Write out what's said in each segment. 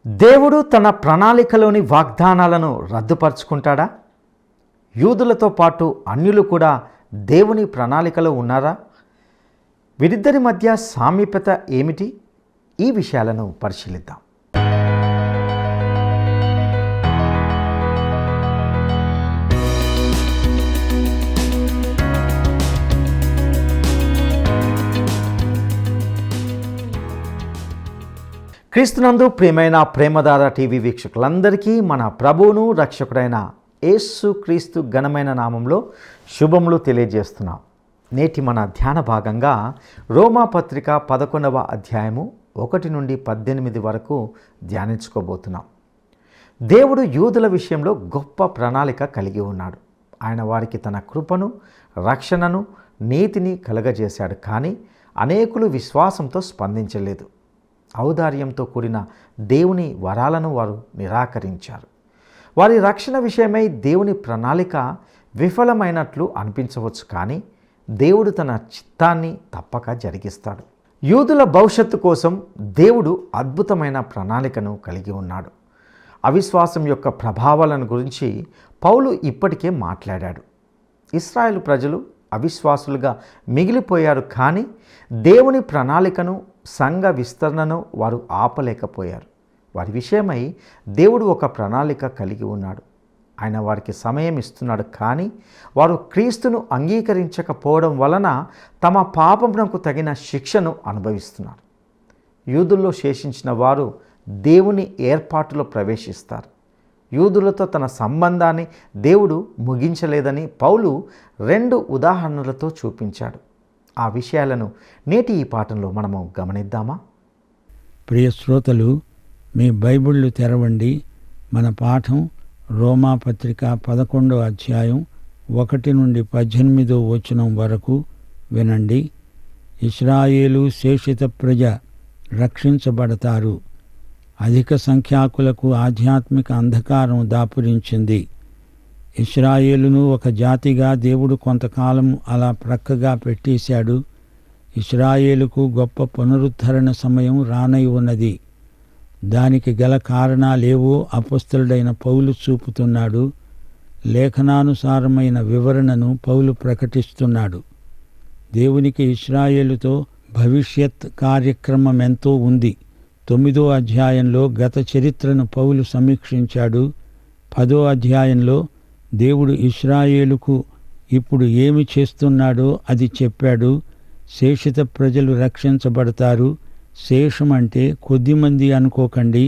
దేవుడు తన ప్రణాళికలోని వాగ్దానాలను రద్దుపరుచుకుంటాడా? యూదులతో పాటు అన్యులు కూడా దేవుని ప్రణాళికలో ఉన్నారా? వీరిద్దరి మధ్య సామీప్యత ఏమిటి? ఈ విషయాలను పరిశీలిద్దాం. క్రీస్తునందు ప్రియమైన ప్రేమధార టీవీ వీక్షకులందరికీ మన ప్రభువును రక్షకుడైన యేసు క్రీస్తు ఘనమైన నామంలో శుభములు తెలియజేస్తున్నాం. నేటి మన ధ్యాన భాగంగా రోమా పత్రిక 11వ అధ్యాయము 1 నుండి 18 వరకు ధ్యానించుకోబోతున్నాం. దేవుడు యూదుల విషయంలో గొప్ప ప్రణాళిక కలిగి ఉన్నాడు. ఆయన వారికి తన కృపను, రక్షణను, నీతిని కలగజేశాడు. కానీ అనేకులు విశ్వాసంతో స్పందించలేదు. ఔదార్యంతో కూడిన దేవుని వరాలను వారు నిరాకరించారు. వారి రక్షణ విషయమై దేవుని ప్రణాళిక విఫలమైనట్లు అనిపించవచ్చు, కానీ దేవుడు తన చిత్తాన్ని తప్పక జరిగిస్తాడు. యూదుల భవిష్యత్తు కోసం దేవుడు అద్భుతమైన ప్రణాళికను కలిగి ఉన్నాడు. అవిశ్వాసం యొక్క ప్రభావాలను గురించి పౌలు ఇప్పటికే మాట్లాడాడు. ఇశ్రాయేలు ప్రజలు అవిశ్వాసులుగా మిగిలిపోయారు, కానీ దేవుని ప్రణాళికను, సంఘ విస్తరణను వారు ఆపలేకపోయారు. వారి విషయమై దేవుడు ఒక ప్రణాళిక కలిగి ఉన్నాడు. ఆయన వారికి సమయం ఇస్తున్నాడు, కానీ వారు క్రీస్తును అంగీకరించకపోవడం వలన తమ పాపమునకు తగిన శిక్షను అనుభవిస్తున్నారు. యూదుల్లో శేషించిన వారు దేవుని ఏర్పాటులో ప్రవేశిస్తారు. యూదులతో తన సంబంధాన్ని దేవుడు ముగించలేదని పౌలు 2 ఉదాహరణలతో చూపించాడు. ఆ విషయాలను నేటి ఈ పాఠంలో మనము గమనిద్దామా? ప్రియ శ్రోతలు, మీ బైబిళ్ళు తెరవండి. మన పాఠం రోమా పత్రిక 11వ అధ్యాయం 1 నుండి 18వ వచనం వరకు వినండి. ఇశ్రాయేలు శేషిత ప్రజ రక్షించబడతారు. అధిక సంఖ్యాకులకు ఆధ్యాత్మిక అంధకారం దాపురించింది. ఇశ్రాయేలును ఒక జాతిగా దేవుడు కొంతకాలం అలా ప్రక్కగా పెట్టేశాడు. ఇశ్రాయేలుకు గొప్ప పునరుద్ధరణ సమయం రానై ఉన్నది. దానికి గల కారణాలేవో అపొస్తలుడైన పౌలు చూపుతున్నాడు. లేఖనానుసారమైన వివరణను పౌలు ప్రకటిస్తున్నాడు. దేవునికి ఇశ్రాయేలుతో భవిష్యత్ కార్యక్రమం ఎంతో ఉంది. 9వ అధ్యాయంలో గత చరిత్రను పౌలు సమీక్షించాడు. 10వ అధ్యాయంలో దేవుడు ఇశ్రాయేలుకు ఇప్పుడు ఏమి చేస్తున్నాడో అది చెప్పాడు. శేషిత ప్రజలు రక్షించబడతారు. శేషం అంటే కొద్దిమంది అనుకోకండి.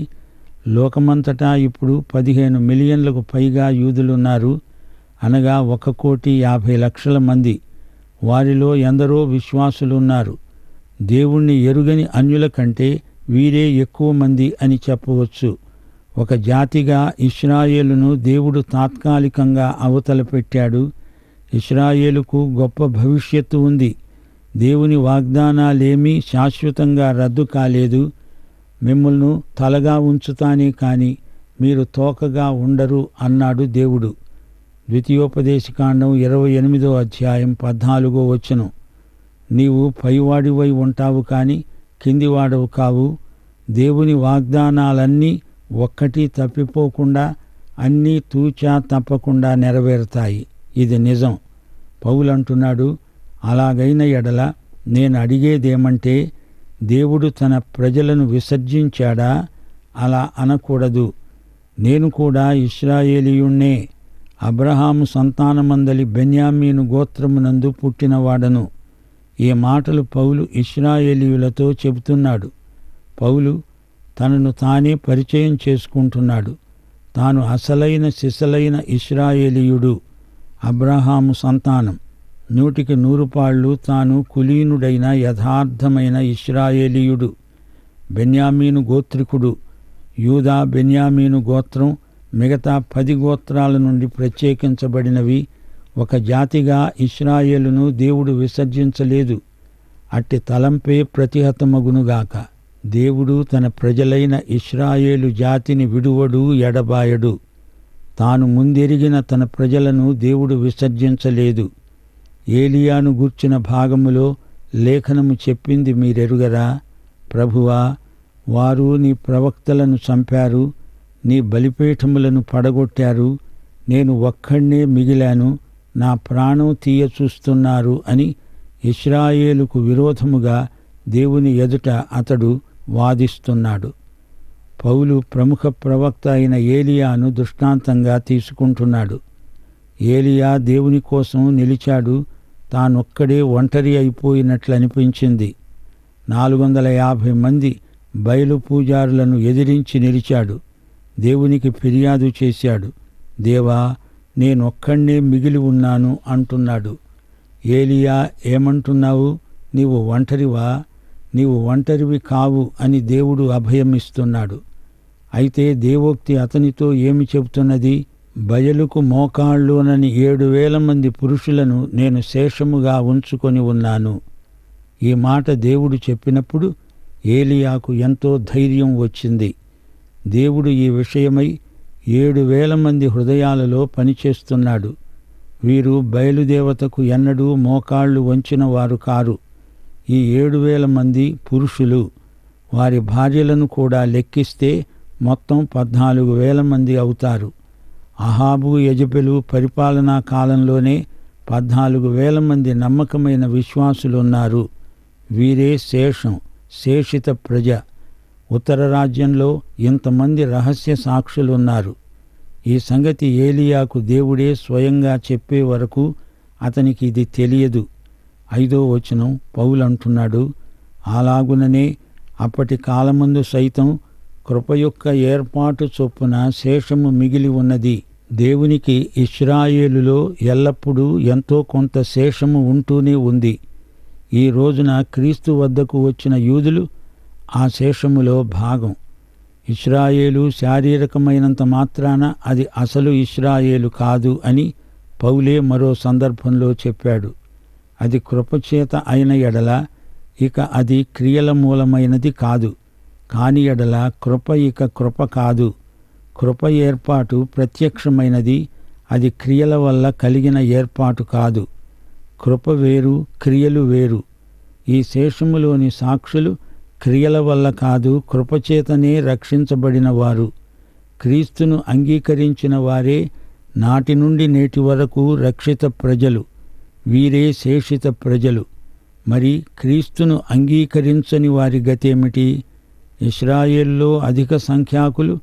లోకమంతటా ఇప్పుడు 15 మిలియన్లకు పైగా యూదులున్నారు, అనగా 1,50,00,000 మంది. వారిలో ఎందరో విశ్వాసులున్నారు. దేవుణ్ణి ఎరుగని అన్యుల కంటే వీరే ఎక్కువ మంది అని చెప్పవచ్చు. ఒక జాతిగా ఇశ్రాయేలును దేవుడు తాత్కాలికంగా అవతల పెట్టాడు. ఇశ్రాయేలుకు గొప్ప భవిష్యత్తు ఉంది. దేవుని వాగ్దానాలేమీ శాశ్వతంగా రద్దు కాలేదు. మిమ్మల్ని తలగా ఉంచుతానే కానీ మీరు తోకగా ఉండరు అన్నాడు దేవుడు. ద్వితీయోపదేశకాండం 28వ అధ్యాయం 14వ వచనం. నీవు పైవాడివై ఉంటావు కానీ కిందివాడవు కావు. దేవుని వాగ్దానాలన్నీ ఒక్కటి తప్పిపోకుండా అన్నీ తూచా తప్పకుండా నెరవేరుతాయి. ఇది నిజం. పౌలు అంటున్నాడు, అలాగైన ఎడల నేను అడిగేదేమంటే, దేవుడు తన ప్రజలను విసర్జించాడా? అలా అనకూడదు. నేను కూడా ఇశ్రాయేలీయుణ్ణే, అబ్రహాము సంతానమందలి బెన్యామీను గోత్రమునందు పుట్టినవాడను. ఈ మాటలు పౌలు ఇశ్రాయేలీయులతో చెబుతున్నాడు. పౌలు తనను తానే పరిచయం చేసుకుంటున్నాడు. తాను అసలైన సిసలైన ఇశ్రాయేలీయుడు, అబ్రహాము సంతానం. 100కి 100 పాళ్ళు తాను కులీనుడైన యథార్థమైన ఇశ్రాయేలీయుడు, బెన్యామీను గోత్రికుడు. యూదా బెన్యామీను గోత్రం మిగతా 10 గోత్రాల నుండి ప్రత్యేకించబడినవి. ఒక జాతిగా ఇశ్రాయేలును దేవుడు విసర్జించలేదు. అట్టి తలంపే ప్రతిహతమగునుగాక. దేవుడు తన ప్రజలైన ఇశ్రాయేలు జాతిని విడువడు, ఎడబాయడు. తాను ముందెరిగిన తన ప్రజలను దేవుడు విసర్జించలేదు. ఏలియాను గూర్చిన భాగములో లేఖనము చెప్పింది మీరెరుగరా? ప్రభువా, వారు నీ ప్రవక్తలను చంపారు, నీ బలిపీఠములను పడగొట్టారు, నేను ఒక్కడినే మిగిలాను, నా ప్రాణం తీయ చూస్తున్నారు అని ఇశ్రాయేలుకు విరోధముగా దేవుని ఎదుట అతడు వాదిస్తున్నాడు. పౌలు ప్రముఖ ప్రవక్త అయిన ఏలియాను దృష్టాంతంగా తీసుకుంటున్నాడు. ఏలియా దేవుని కోసం నిలిచాడు, తానొక్కడే ఒంటరి అయిపోయినట్లు అనిపించింది. 450 మంది బయలు పూజారులను ఎదిరించి నిలిచాడు. దేవునికి ఫిర్యాదు చేశాడు. దేవా, నేనొక్కడే మిగిలి ఉన్నాను అంటున్నాడు. ఏలియా, ఏమంటున్నావు? నీవు ఒంటరివా? నీవు ఒంటరివి కావు అని దేవుడు అభయమిస్తున్నాడు. అయితే దేవోక్తి అతనితో ఏమి చెబుతున్నది? బయలుకు మోకాళ్ళునని 7,000 మంది పురుషులను నేను శేషముగా ఉంచుకొని ఉన్నాను. ఈ మాట దేవుడు చెప్పినప్పుడు ఏలియాకు ఎంతో ధైర్యం వచ్చింది. దేవుడు ఈ విషయమై 7,000 మంది హృదయాలలో పనిచేస్తున్నాడు. వీరు బయలుదేవతకు ఎన్నడూ మోకాళ్ళు వంచిన వారు కారు. ఈ 7,000 మంది పురుషులు, వారి భార్యలను కూడా లెక్కిస్తే మొత్తం 14,000 మంది అవుతారు. అహాబు, యెజెబెలు పరిపాలనా కాలంలోనే 14,000 మంది నమ్మకమైన విశ్వాసులున్నారు. వీరే శేషం, శేషిత ప్రజ. ఉత్తర రాజ్యంలో ఇంతమంది రహస్య సాక్షులున్నారు. ఈ సంగతి ఏలియాకు దేవుడే స్వయంగా చెప్పే వరకు అతనికి ఇది తెలియదు. 5వ వచనం పౌలు అంటున్నాడు, అలాగుననే అప్పటి కాలమందు సైతం కృప యొక్క ఏర్పాటు చొప్పున శేషము మిగిలి ఉన్నది. దేవునికి ఇశ్రాయేలులో ఎల్లప్పుడూ ఎంతో కొంత శేషము ఉంటూనే ఉంది. ఈ రోజున క్రీస్తు వద్దకు వచ్చిన యూదులు ఆ శేషములో భాగం. ఇశ్రాయేలు శారీరకమైనంత మాత్రాన అది అసలు ఇశ్రాయేలు కాదు అని పౌలే మరో సందర్భంలో చెప్పాడు. అది కృపచేత అయిన ఎడల ఇక అది క్రియల మూలమైనది కాదు. కాని ఎడల కృప ఇక కృప కాదు. కృప ఏర్పాటు ప్రత్యక్షమైనది, అది క్రియల వల్ల కలిగిన ఏర్పాటు కాదు. కృప వేరు, క్రియలు వేరు. ఈ శేషములోని సాక్షులు క్రియల వల్ల కాదు, కృపచేతనే రక్షించబడిన వారు. క్రీస్తును అంగీకరించిన వారే నాటి నుండి నేటి వరకు రక్షిత ప్రజలు. వీరే శేషిత ప్రజలు. మరి క్రీస్తును అంగీకరించని వారి గతేమిటి? ఇశ్రాయేల్లో అధిక సంఖ్యాకులు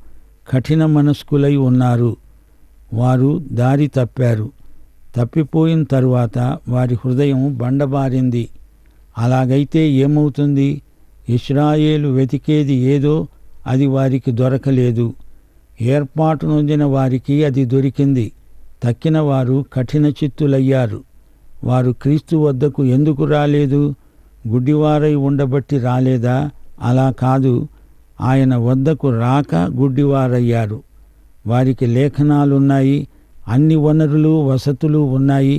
కఠిన మనస్కులై ఉన్నారు. వారు దారి తప్పారు. తప్పిపోయిన తరువాత వారి హృదయం బండబారింది. అలాగైతే ఏమవుతుంది? ఇశ్రాయేలు వెతికేది ఏదో అది వారికి దొరకలేదు. ఏర్పాటు నొందిన వారికి అది దొరికింది. తక్కిన వారు కఠిన చిత్తులయ్యారు. వారు క్రీస్తు వద్దకు ఎందుకు రాలేదు? గుడ్డివారై ఉండబట్టి రాలేదా? అలా కాదు. ఆయన వద్దకు రాక గుడ్డివారయ్యారు. వారికి లేఖనాలున్నాయి, అన్ని వనరులు, వసతులు ఉన్నాయి.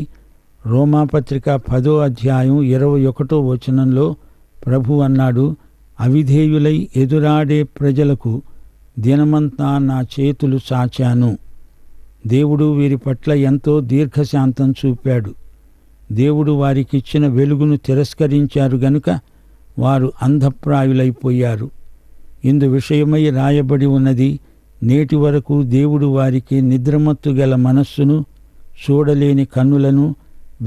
రోమాపత్రిక 10వ అధ్యాయం 21వ వచనంలో ప్రభు అన్నాడు, అవిధేయులై ఎదురాడే ప్రజలకు దినమంతా నా చేతులు చాచాను. దేవుడు వీరి పట్ల ఎంతో దీర్ఘశాంతం చూపాడు. దేవుడు వారికిచ్చిన వెలుగును తిరస్కరించారు గనుక వారు అంధప్రాయులైపోయారు. ఇందు విషయమై రాయబడి ఉన్నది, నేటి వరకు దేవుడు వారికి నిద్రమత్తు గల మనస్సును, చూడలేని కన్నులను,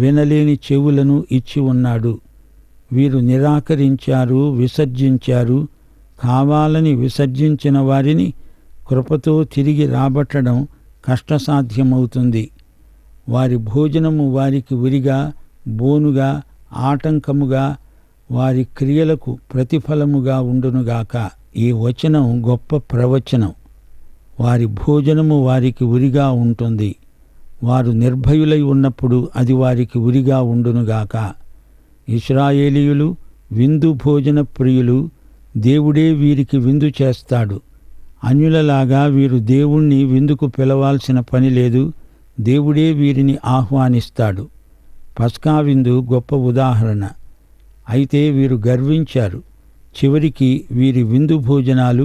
వినలేని చెవులను ఇచ్చి ఉన్నాడు. వీరు నిరాకరించారు, విసర్జించారు. కావాలని విసర్జించిన వారిని కృపతో తిరిగి రాబట్టడం కష్టసాధ్యమవుతుంది. వారి భోజనము వారికి ఉరిగా, బోనుగా, ఆటంకముగా, వారి క్రియలకు ప్రతిఫలముగా ఉండునుగాక. ఈ వచనం గొప్ప ప్రవచనం. వారి భోజనము వారికి ఉరిగా ఉంటుంది. వారు నిర్భయులై ఉన్నప్పుడు అది వారికి ఉరిగా ఉండునుగాక. ఇశ్రాయేలీయులు విందు భోజన ప్రియులు. దేవుడే వీరికి విందు చేస్తాడు. అన్యులలాగా వీరు దేవుణ్ణి విందుకు పిలవాల్సిన పని లేదు. దేవుడే వీరిని ఆహ్వానిస్తాడు. పస్కా విందు గొప్ప ఉదాహరణ. అయితే వీరు గర్వించారు. చివరికి వీరి విందు భోజనాలు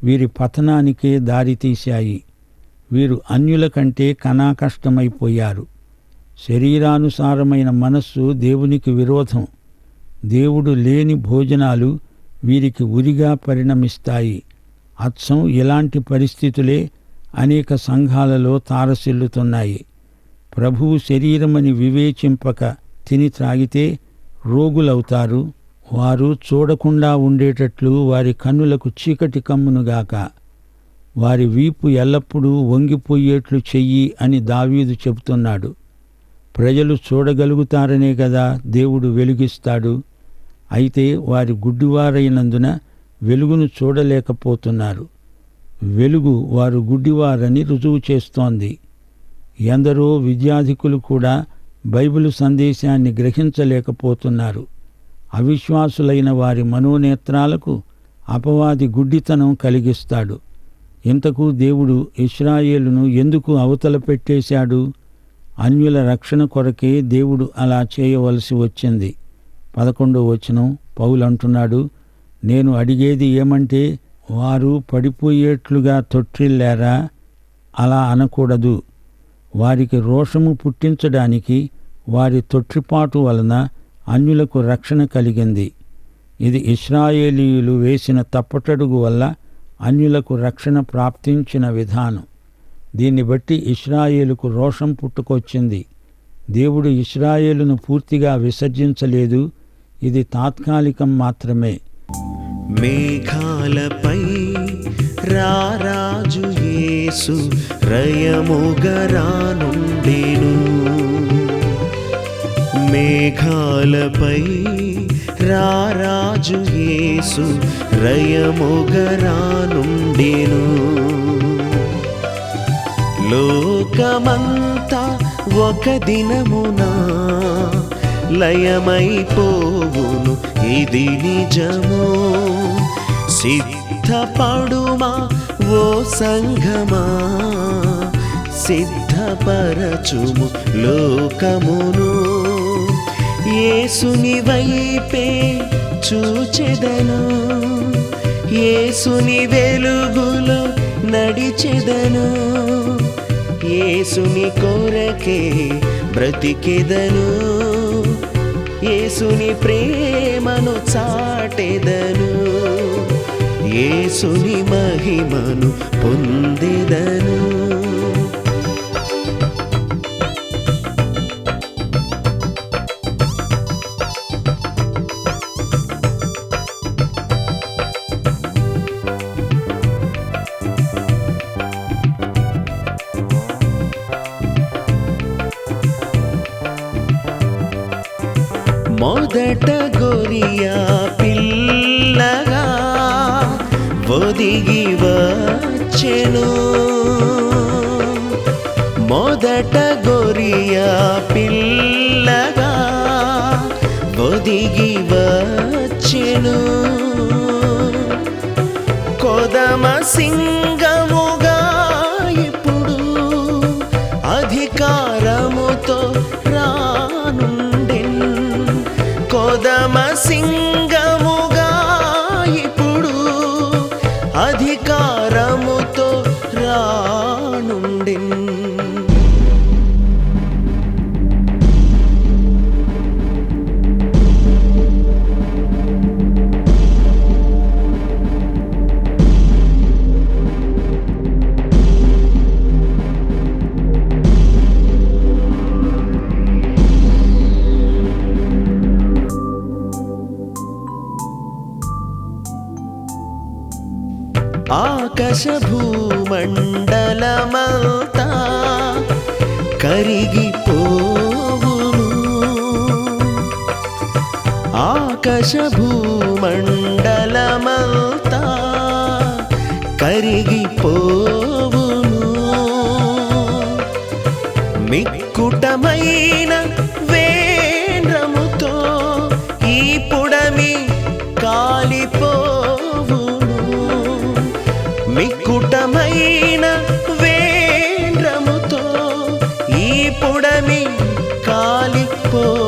వీరి పతనానికే దారితీశాయి. వీరు అన్యుల కంటే కనాకష్టమైపోయారు. శరీరానుసారమైన మనస్సు దేవునికి విరోధం. దేవుడు లేని భోజనాలు వీరికి ఉరిగా పరిణమిస్తాయి. అచ్చం ఇలాంటి పరిస్థితులే అనేక సంఘాలలో తారసిల్లుతున్నాయి. ప్రభువు శరీరమని వివేచింపక తిని త్రాగితే రోగులవుతారు. వారు చూడకుండా ఉండేటట్లు వారి కన్నులకు చీకటి కమ్మునుగాక. వారి వీపు ఎల్లప్పుడూ వంగిపోయేట్లు చెయ్యి అని దావీదు చెబుతున్నాడు. ప్రజలు చూడగలుగుతారనే కదా దేవుడు వెలుగిస్తాడు. అయితే వారి గుడ్డివారైనందున వెలుగును చూడలేకపోతున్నారు. వెలుగు వారు గుడ్డివారని రుజువు చేస్తోంది. ఎందరో విద్యాధికులు కూడా బైబిలు సందేశాన్ని గ్రహించలేకపోతున్నారు. అవిశ్వాసులైన వారి మనోనేత్రాలకు అపవాది గుడ్డితనం కలిగిస్తాడు. ఇంతకు దేవుడు ఇశ్రాయేలును ఎందుకు అవతల పెట్టేశాడు? అన్యుల రక్షణ కొరకే దేవుడు అలా చేయవలసి వచ్చింది. 11వ వచనం పౌలు అంటున్నాడు, నేను అడిగేది ఏమంటే వారు పడిపోయేట్లుగా తొట్టిల్లారా? అలా అనకూడదు. వారికి రోషము పుట్టించడానికి వారి తొట్టిపాటు వలన అన్యులకు రక్షణ కలిగింది. ఇది ఇశ్రాయేలీయులు వేసిన తప్పటడుగు వల్ల అన్యులకు రక్షణ ప్రాప్తించిన విధానం. దీన్ని బట్టి ఇశ్రాయేలుకు రోషం పుట్టుకొచ్చింది. దేవుడు ఇశ్రాయేలును పూర్తిగా విసర్జించలేదు. ఇది తాత్కాలికం మాత్రమే. మేఘాలపై రారాజు యేసు రయముగా రానుండెను. మేఘాలపై రారాజు యేసు రయముగా రానుండెను. లోకమంతా ఒక దినమున లయమైపోవును, ఇది నిజము. సిద్ధపడుమా ఓ సంఘమా, సిద్ధపరచుము లోకమును. యేసుని వైపే చూచెదను, యేసుని వెలుగులో నడిచెదను. యేసుని కొరకే బ్రతికెదను, యేసుని ప్రేమను చాటెదను, యేసుని మహిమను పొందెదను. మొదట గొరియా పిల్లగా ఒదిగి వచ్చెను. మొదట గొరియా పిల్లగా ఒదిగి వచ్చెను. కొదమ సింగముగా ఇప్పుడు అధికారముతో రానుండెను. కొదమ సింగముగా ఇప్పుడు అధికారముతో రానుండెను. ఆకాశ భూమండలమంతా కరిగిపోవును. ఆకాశ భూమండలమంతా కరిగిపోవును. మిక్కుటమైన వేంద్రముతో ఈ పుడమి కాలిపోవును. మిక్కుటమైన వేంద్రముతో ఈ పుడమి కాలిపోవును.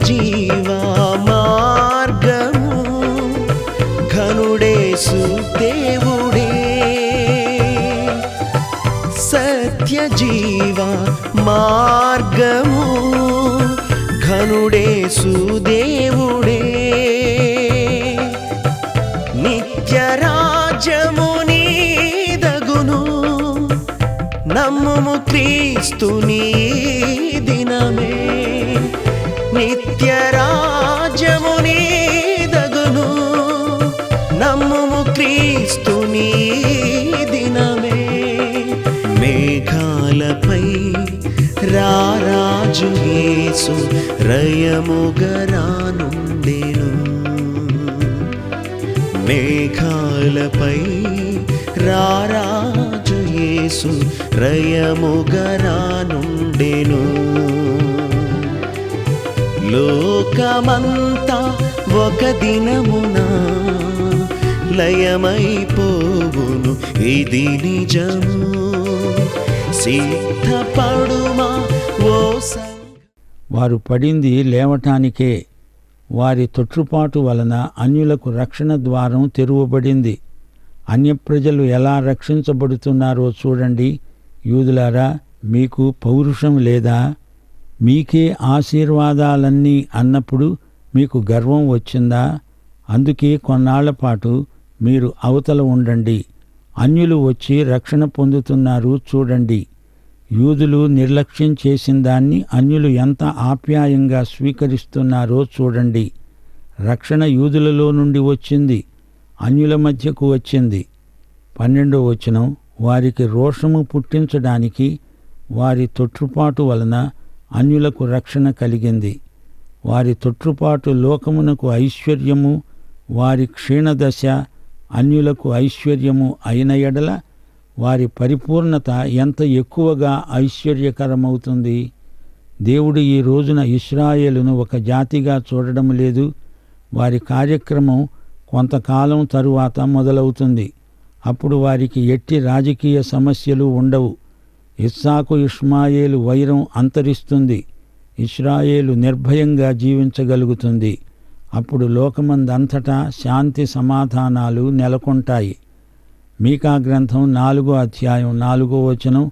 జీవ మార్గము ఘనుడేసు దేవుడే. సత్య జీవ మార్గము ఘనుడేసు దేవుడే. నిత్య రాజ్యము నీదగును నమ్ముము క్రీస్తుని దినమే. నిత్య రాజ్యము నీదగును నమ్ముము క్రీస్తుని దినమే. మేఘాలపై రారాజు యేసు రయముగా రానుండెను. మేఘాలపై రారాజు యేసు రయముగా రానుండెను. లోకమంతా ఒక దినమున లయమైపోవును, ఇది నిజము. సిద్ధపడుమా ఓ వారు పడింది లేవటానికే. వారి తొట్రుపాటు వలన అన్యులకు రక్షణ ద్వారం తెరువబడింది. అన్యప్రజలు ఎలా రక్షించబడుతున్నారో చూడండి. యూదులారా, మీకు పౌరుషం లేదా? మీకే ఆశీర్వాదాలన్నీ అన్నప్పుడు మీకు గర్వం వచ్చిందా? అందుకే కొన్నాళ్ల పాటు మీరు అవతల ఉండండి. అన్యులు వచ్చి రక్షణ పొందుతున్నారు చూడండి. యూదులు నిర్లక్ష్యం చేసిన దాన్ని అన్యులు ఎంత ఆప్యాయంగా స్వీకరిస్తున్నారో చూడండి. రక్షణ యూదులలో నుండి వచ్చింది, అన్యుల మధ్యకు వచ్చింది. 12వ వచనం, వారికి రోషము పుట్టించడానికి వారి తొట్రుపాటు వలన అన్యులకు రక్షణ కలిగింది. వారి తొట్రుపాటు లోకమునకు ఐశ్వర్యము, వారి క్షీణదశ అన్యులకు ఐశ్వర్యము అయిన ఎడల వారి పరిపూర్ణత ఎంత ఎక్కువగా ఐశ్వర్యకరమవుతుంది. దేవుడు ఈ రోజున ఇశ్రాయేలును ఒక జాతిగా చూడడం లేదు. వారి కార్యక్రమం కొంతకాలం తరువాత మొదలవుతుంది. అప్పుడు వారికి ఎట్టి రాజకీయ సమస్యలు ఉండవు. ఇస్సాకు ఇష్మాయేలు వైరం అంతరిస్తుంది. ఇశ్రాయేలు నిర్భయంగా జీవించగలుగుతుంది. అప్పుడు లోకమందంతటా శాంతి సమాధానాలు నెలకొంటాయి. మీకా గ్రంథం 4వ అధ్యాయం 4వ వచనం,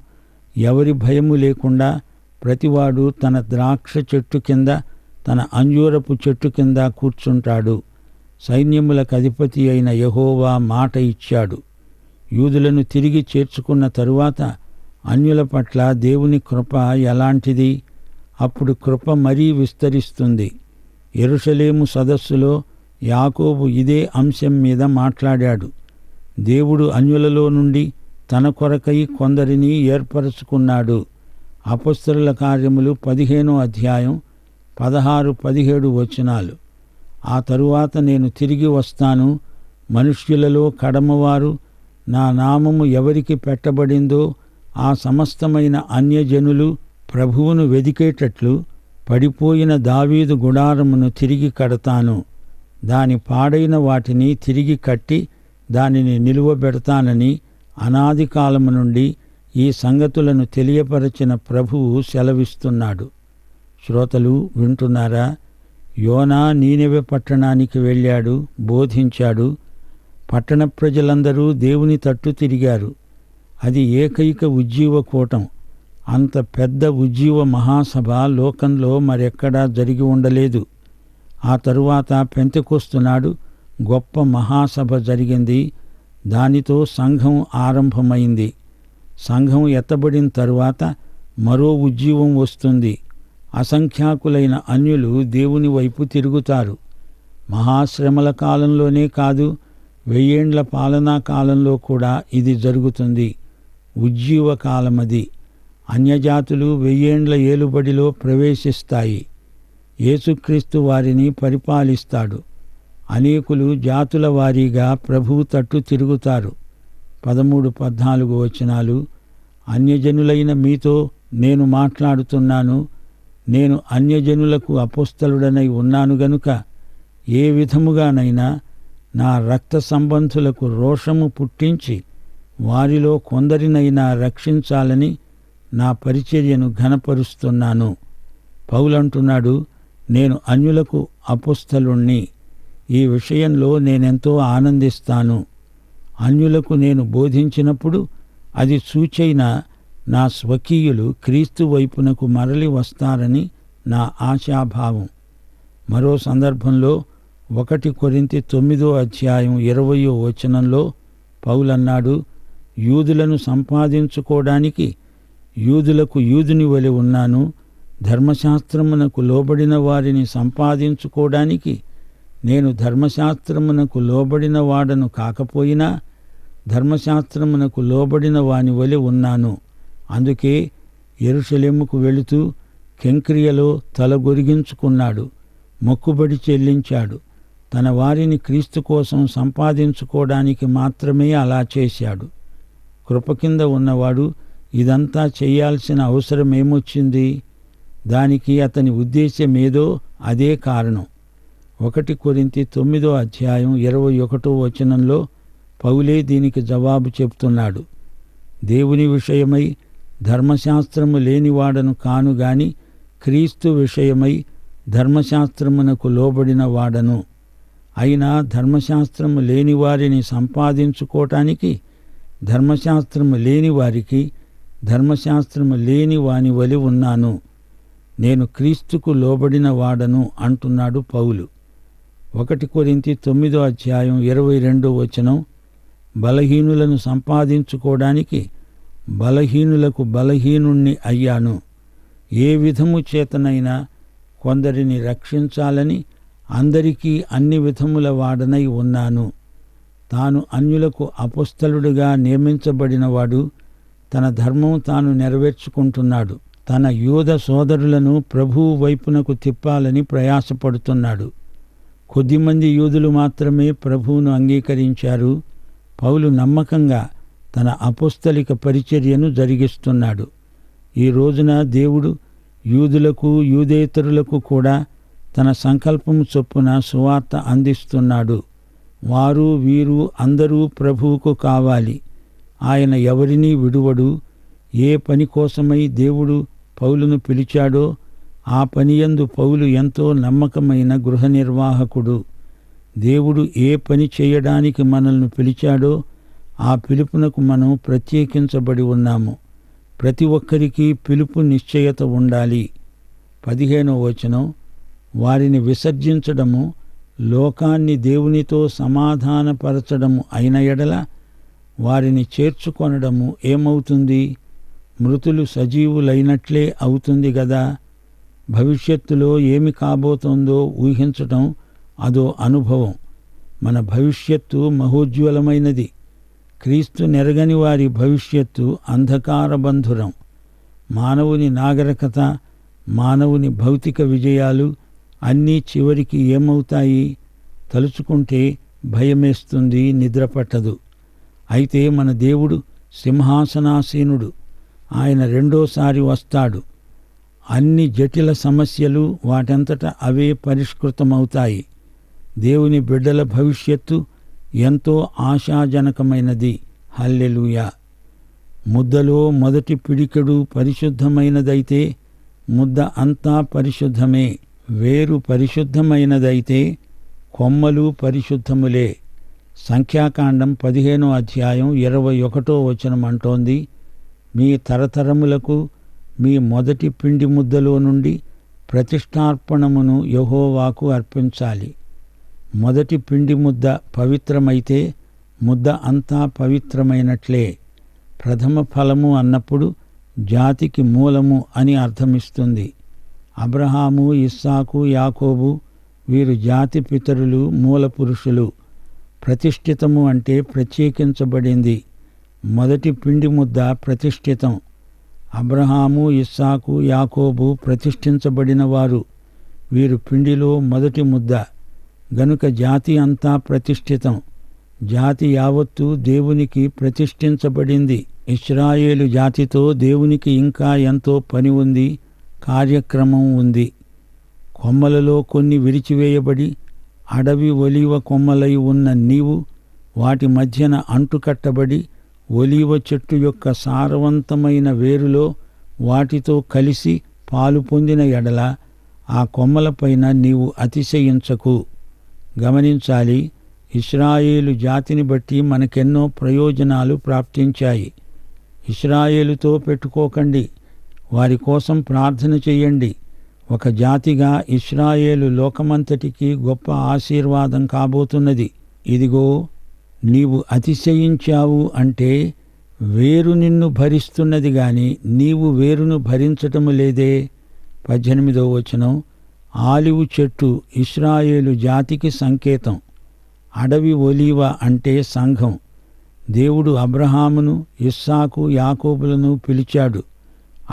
ఎవరి భయము లేకుండా ప్రతివాడు తన ద్రాక్ష చెట్టు కింద, తన అంజూరపు చెట్టు కింద కూర్చుంటాడు. సైన్యములకు అధిపతి అయిన యెహోవా మాట ఇచ్చాడు. యూదులను తిరిగి చేర్చుకున్న తరువాత అన్యుల పట్ల దేవుని కృప ఎలాంటిది? అప్పుడు కృప మరీ విస్తరిస్తుంది. యెరూషలేము సదస్సులో యాకోబు ఇదే అంశం మీద మాట్లాడాడు. దేవుడు అన్యులలో నుండి తన కొరకై కొందరిని ఏర్పరచుకున్నాడు. అపొస్తలుల కార్యములు 15వ అధ్యాయం 16-17 వచనాలు. ఆ తరువాత నేను తిరిగి వస్తాను, మనుష్యులలో కడమవారు నా నామము ఎవరికి పెట్టబడిందో ఆ సమస్తమైన అన్యజనులు ప్రభువును వెదికేటట్లు పడిపోయిన దావీదు గుడారమును తిరిగి కడతాను. దాని పాడైన వాటిని తిరిగి కట్టి దానిని నిలువబెడతానని అనాది కాలము నుండి ఈ సంగతులను తెలియపరచిన ప్రభువు సెలవిస్తున్నాడు. శ్రోతలు వింటున్నారా? యోనా నీనెవె పట్టణానికి వెళ్ళాడు, బోధించాడు. పట్టణ ప్రజలందరూ దేవుని తట్టు తిరిగారు. అది ఏకైక ఉజ్జీవ కూటం. అంత పెద్ద ఉజ్జీవ మహాసభ లోకంలో మరెక్కడా జరిగి ఉండలేదు. ఆ తరువాత పెంతెకొస్తు నాడు గొప్ప మహాసభ జరిగింది. దానితో సంఘం ఆరంభమైంది. సంఘం ఎత్తబడిన తరువాత మరో ఉజ్జీవం వస్తుంది. అసంఖ్యాకులైన అన్యులు దేవుని వైపు తిరుగుతారు. మహాశ్రమల కాలంలోనే కాదు, 1000 ఏండ్ల పాలనా కాలంలో కూడా ఇది జరుగుతుంది. ఉజ్జీవ కాలమది. అన్యజాతులు 1000 ఏండ్ల ఏలుబడిలో ప్రవేశిస్తాయి. యేసుక్రీస్తు వారిని పరిపాలిస్తాడు. అనేకులు జాతుల వారీగా ప్రభువు తట్టు తిరుగుతారు. 13-14 వచనాలు, అన్యజనులైన మీతో నేను మాట్లాడుతున్నాను. నేను అన్యజనులకు అపోస్తలుడనై ఉన్నాను గనుక ఏ విధముగానైనా నా రక్త సంబంధులకు రోషము పుట్టించి వారిలో కొందరినైనా రక్షించాలని నా పరిచర్యను ఘనపరుస్తున్నాను. పౌలంటున్నాడు, నేను అన్యులకు అపుస్తలుణ్ణి. ఈ విషయంలో నేనెంతో ఆనందిస్తాను. అన్యులకు నేను బోధించినప్పుడు అది సూచైన నా స్వకీయులు క్రీస్తు వైపునకు మరలి వస్తారని నా ఆశాభావం. మరో సందర్భంలో 1 కొరింథీ 9:20 పౌలన్నాడు, యూదులను సంపాదించుకోవడానికి యూదులకు యూదుని వలె ఉన్నాను, ధర్మశాస్త్రమునకు లోబడిన వారిని సంపాదించుకోవడానికి నేను ధర్మశాస్త్రమునకు లోబడిన వాడను కాకపోయినా ధర్మశాస్త్రమునకు లోబడిన వాని వలె ఉన్నాను. అందుకే యెరూషలేముకు వెళుతూ కెంక్రియలో తలగొరిగించుకున్నాడు, మొక్కుబడి చెల్లించాడు. తన వారిని క్రీస్తు కోసం సంపాదించుకోవడానికి మాత్రమే అలా చేశాడు. కృప కింద ఉన్నవాడు ఇదంతా చేయాల్సిన అవసరమేమొచ్చింది? దానికి అతని ఉద్దేశ్యమేదో అదే కారణం. 1 కొరింథీ 9:21 పౌలే దీనికి జవాబు చెప్తున్నాడు. దేవుని విషయమై ధర్మశాస్త్రము లేనివాడను కాను గాని క్రీస్తు విషయమై ధర్మశాస్త్రమునకు లోబడిన వాడను. అయినా ధర్మశాస్త్రము లేని వారిని సంపాదించుకోవటానికి ధర్మశాస్త్రము లేని వారికి ధర్మశాస్త్రము లేని వాని వలె ఉన్నాను. నేను క్రీస్తుకు లోబడిన వాడను అంటున్నాడు పౌలు. 1 కొరింథీ 9:22 బలహీనులను సంపాదించుకోవడానికి బలహీనులకు బలహీనుణ్ణి అయ్యాను. ఏ విధము చేతనైనా కొందరిని రక్షించాలని అందరికీ అన్ని విధముల వాడనై ఉన్నాను. తాను అన్యులకు అపొస్తలుడుగా నియమించబడినవాడు తన ధర్మం తాను నెరవేర్చుకుంటున్నాడు. తన యూద సోదరులను ప్రభువు వైపునకు తిప్పాలని ప్రయాసపడుతున్నాడు. కొద్దిమంది యూదులు మాత్రమే ప్రభువును అంగీకరించారు. పౌలు నమ్మకంగా తన అపొస్తలిక పరిచర్యను జరిగిస్తున్నాడు. ఈ రోజున దేవుడు యూదులకు యూదేతరులకు కూడా తన సంకల్పము చొప్పున సువార్త అందిస్తున్నాడు. వారు వీరు అందరూ ప్రభువుకు కావాలి. ఆయన ఎవరినీ విడువడు. ఏ పని కోసమై దేవుడు పౌలును పిలిచాడో ఆ పనియందు పౌలు ఎంతో నమ్మకమైన గృహ నిర్వాహకుడు. దేవుడు ఏ పని చేయడానికి మనల్ని పిలిచాడో ఆ పిలుపునకు మనం ప్రత్యేకించబడి ఉన్నాము. ప్రతి ఒక్కరికి పిలుపు నిశ్చయత ఉండాలి. 15 వారిని విసర్జించడము లోకాన్ని దేవునితో సమాధానపరచడము అయిన ఎడల వారిని చేర్చుకొనడము ఏమవుతుంది? మృతులు సజీవులైనట్లే అవుతుంది గదా. భవిష్యత్తులో ఏమి కాబోతోందో ఊహించటం అదో అనుభవం. మన భవిష్యత్తు మహోజ్వలమైనది. క్రీస్తు నెరగని వారి భవిష్యత్తు అంధకారబంధురం. మానవుని నాగరికత, మానవుని భౌతిక విజయాలు అన్నీ చివరికి ఏమవుతాయి? తలుచుకుంటే భయమేస్తుంది, నిద్రపట్టదు. అయితే మన దేవుడు సింహాసనాసీనుడు. ఆయన రెండోసారి వస్తాడు. అన్ని జటిల సమస్యలు వాటంతట అవే పరిష్కృతమవుతాయి. దేవుని బిడ్డల భవిష్యత్తు ఎంతో ఆశాజనకమైనది. హల్లెలూయా. ముద్దలో మొదటి పిడికెడు పరిశుద్ధమైనదైతే ముద్ద అంతా పరిశుద్ధమే. వేరు పరిశుద్ధమైనదైతే కొమ్మలు పరిశుద్ధములే. సంఖ్యాకాండం 15:21 అంటోంది, మీ తరతరములకు మీ మొదటి పిండి ముద్దలో నుండి ప్రతిష్టార్పణమును యెహోవాకు అర్పించాలి. మొదటి పిండి ముద్ద పవిత్రమైతే ముద్ద అంతా పవిత్రమైనట్లే. ప్రథమ ఫలము అన్నప్పుడు జాతికి మూలము అని అర్థమిస్తుంది. అబ్రహాము, ఇస్సాకు, యాకోబు వీరు జాతి పితరులు, మూల పురుషులు. ప్రతిష్ఠితము అంటే ప్రత్యేకించబడింది. మొదటి పిండి ముద్ద ప్రతిష్ఠితం. అబ్రహాము, ఇస్సాకు, యాకోబు ప్రతిష్ఠించబడిన వారు. వీరు పిండిలో మొదటి ముద్ద. గనుక జాతి అంతా ప్రతిష్ఠితం. జాతి యావత్తు దేవునికి ప్రతిష్ఠించబడింది. ఇశ్రాయేలు జాతితో దేవునికి ఇంకా ఎంతో పని ఉంది, కార్యక్రమం ఉంది. కొమ్మలలో కొన్ని విరిచివేయబడి అడవి ఒలీవ కొమ్మలై ఉన్న నీవు వాటి మధ్యన అంటుకట్టబడి ఒలీవ చెట్టు యొక్క సారవంతమైన వేరులో వాటితో కలిసి పాలు పొందిన ఎడల ఆ కొమ్మలపైన నీవు అతిశయించకు. గమనించాలి, ఇశ్రాయేలు జాతిని బట్టి మనకెన్నో ప్రయోజనాలు ప్రాప్తించాయి. ఇశ్రాయేలుతో పెట్టుకోకండి, వారి కోసం ప్రార్థన చెయ్యండి. ఒక జాతిగా ఇశ్రాయేలు లోకమంతటికి గొప్ప ఆశీర్వాదం కాబోతున్నది. ఇదిగో, నీవు అతిశయించావు అంటే వేరు నిన్ను భరిస్తున్నది గాని నీవు వేరును భరించటము లేదే. 18వ వచనం, ఆలివు చెట్టు ఇశ్రాయేలు జాతికి సంకేతం. అడవి ఒలీవ అంటే సంఘం. దేవుడు అబ్రహామును, ఇస్సాకు, యాకోబులను పిలిచాడు.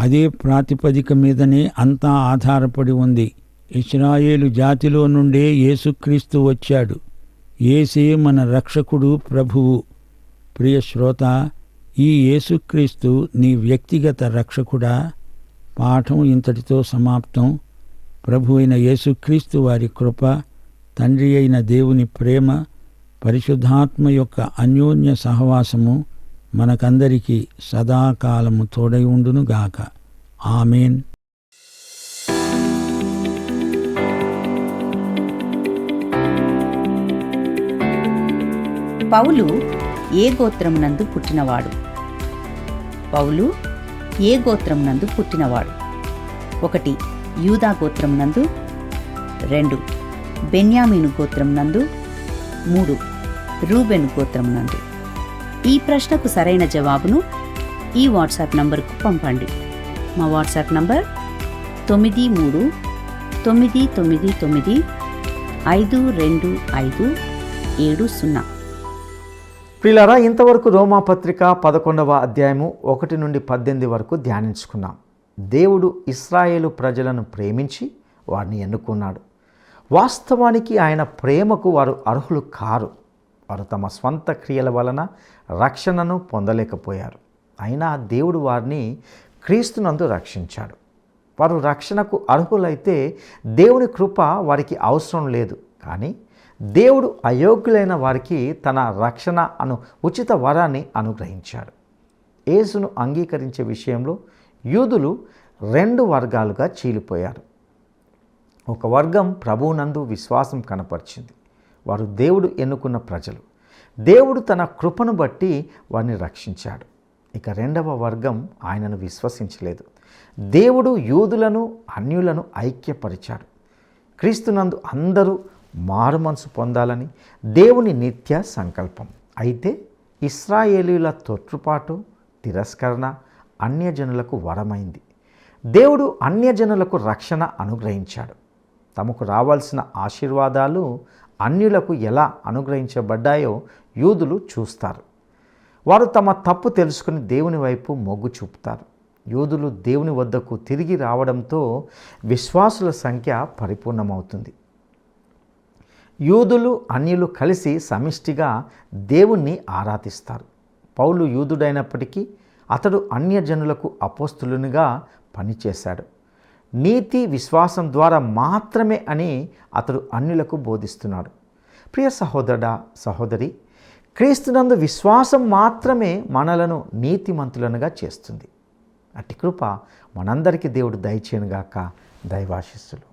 అదే ప్రాతిపదిక మీదనే అంతా ఆధారపడి ఉంది. ఇశ్రాయేలు జాతిలో నుండే యేసుక్రీస్తు వచ్చాడు. యేసే మన రక్షకుడు, ప్రభువు. ప్రియ శ్రోత, ఈ యేసుక్రీస్తు నీ వ్యక్తిగత రక్షకుడా? పాఠం ఇంతటితో సమాప్తం. ప్రభు అయిన యేసుక్రీస్తు వారి కృప, తండ్రి అయిన దేవుని ప్రేమ, పరిశుద్ధాత్మ యొక్క అన్యోన్య సహవాసము మనకందరికీ సదాకాలము తోడై ఉండునుగాక. ఆమేన్. పౌలు ఏ గోత్రమునందు పుట్టినవాడు? పౌలు ఏ గోత్రమునందు పుట్టినవాడు? 1 యూదా గోత్రమునందు, 2 బెన్యామీను గోత్రమునందు, 3 రూబెను గోత్రమునందు. ఈ ప్రశ్నకు సరైన జవాబును ఈ వాట్సాప్ నంబరుకు పంపండి. మా వాట్సాప్ నంబర్ 9399952570. ప్రియులారా, ఇంతవరకు రోమాపత్రిక 11వ అధ్యాయము 1 నుండి 18 వరకు ధ్యానించుకున్నాం. దేవుడు ఇశ్రాయేలు ప్రజలను ప్రేమించి వారిని ఎన్నుకున్నాడు. వాస్తవానికి ఆయన ప్రేమకు వారు అర్హులు కారు. వారు తమ స్వంత క్రియల వలన రక్షణను పొందలేకపోయారు. అయినా దేవుడు వారిని క్రీస్తునందు రక్షించాడు. వారు రక్షణకు అర్హులైతే దేవుని కృప వారికి అవసరం లేదు. కానీ దేవుడు అయోగ్యులైన వారికి తన రక్షణ ఉచిత వరాన్ని అనుగ్రహించాడు. యేసును అంగీకరించే విషయంలో యూదులు 2 వర్గాలుగా చీలిపోయారు. ఒక వర్గం ప్రభువునందు విశ్వాసం కనపరిచింది. వారు దేవుడు ఎన్నుకున్న ప్రజలు. దేవుడు తన కృపను బట్టి వారిని రక్షించాడు. ఇక 2వ వర్గం ఆయనను విశ్వసించలేదు. దేవుడు యూదులను, అన్యులను ఐక్యపరిచాడు. క్రీస్తునందు అందరూ మారుమనసు పొందాలని దేవుని నిత్య సంకల్పం. అయితే ఇశ్రాయేలీయుల తొట్రుపాటు, తిరస్కరణ అన్యజనులకు వరమైంది. దేవుడు అన్యజనులకు రక్షణ అనుగ్రహించాడు. తమకు రావాల్సిన ఆశీర్వాదాలు అన్యులకు ఎలా అనుగ్రహించబడ్డాయో యూదులు చూస్తారు. వారు తమ తప్పు తెలుసుకుని దేవుని వైపు మొగ్గు చూపుతారు. యూదులు దేవుని వద్దకు తిరిగి రావడంతో విశ్వాసుల సంఖ్య పరిపూర్ణమవుతుంది. యూదులు, అన్యులు కలిసి సమిష్టిగా దేవుణ్ణి ఆరాధిస్తారు. పౌలు యూదుడైనప్పటికీ అతడు అన్యజనులకు అపోస్తులునిగా పనిచేశాడు. నీతి విశ్వాసం ద్వారా మాత్రమే అని అతడు అన్యులకు బోధిస్తున్నాడు. ప్రియ సహోదరుడా, సహోదరి, క్రీస్తునందు విశ్వాసం మాత్రమే మనలను నీతిమంతులనుగా చేస్తుంది. అట్టి కృప మనందరికీ దేవుడు దయచేయునుగాక. దైవాశీస్సులు.